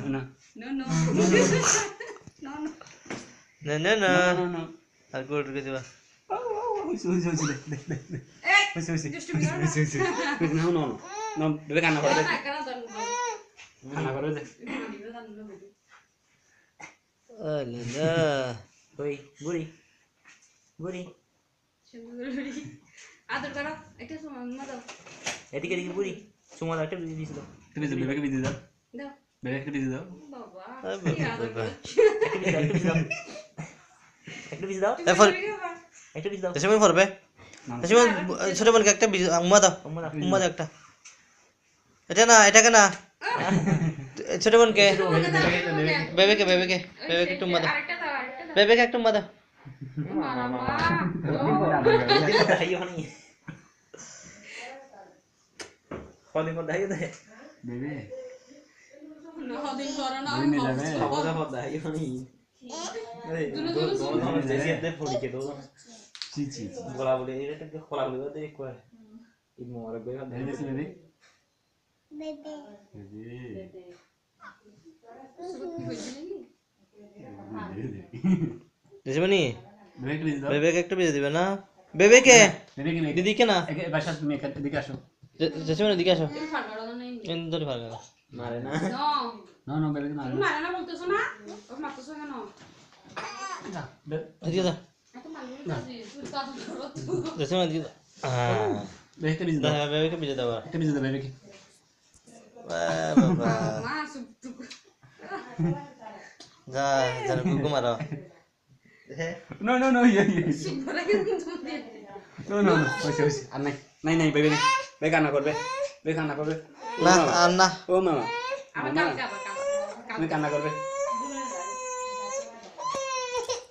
না No, no. No, no. না না না না না আর গোল ঢুকে দিবা হইছে হইছে হইছে দেখ দেখ দেখ Hey! হইছে হইছে Just to be honest. হইছে হইছে না না না বেবে কান্না করে দে কান্না করে দে আল্লাহ ওই বুড়ি বুড়ি আদর করো একটা সময় দাও এদিকে এদিকে বুড়ি তোমার একটা বিজি দিছিল তুমি যে বেবেকে বিজি দাও দাও বেবেকে বিজি দাও বাবা বাবা। কি আদর করো একটা বিজি দাও এরপর একটা বিজি দাও এসে পড়বে এসে ছোট বোনকে একটা উম্মা দাও উম্মা দাও একটা এটা না এটাকে না ছোট বোনকে বেবেকে বেবেকে বেবেকে একটু উম্মা দাও আরেকটা দাও আরেকটা দাও বেবেকে একটু উম্মা দাও মামা কলিং করে দাইও দে বেবে নহদিন করো না বুড়ি নিয়ে যাবে খবর খবর দাও হনি দুনো জেসিতে ফোড়ি কে দাও জি জি বলা বলে এটা খোলা বলে দে কই ই মোরে বেগা বেবে দিছে বেবে Bebe. বেবে দেশমনি বেবেকে বিজি দাও বেবেকে একটু বেজে দিবে না বেবেকে বেবেকে নেই দিদিকে না একে বাসা তুমি এদিকে আসো দেশমনি দিকে আসো তুমি ফাড়া দাও না কিন্তু ধরে ভালো না মারে না নো না না বেবেকে না তুমি মারা না বলতেছো না ও মারতেছো কেন এদিকে দাও এত মারবো না তুই কাজ করো দেশমনি দিকে হ্যাঁ বেবেকে বিজি দাও বেবেকে বেজে দাও একটা বিজি দাও বেবেকে বাবা মা সুপ যা যার গুগু মারো No, no, no, yeah, yeah. Soup করে কিন্তু তুমি No, no, no. Oye, oye. আর নাই নাই নাই বেবি নাই বে কান্না করবে বে কান্না করবে না আর না ও মামা আবার মামা কালকে আবার তুমি কান্না করবে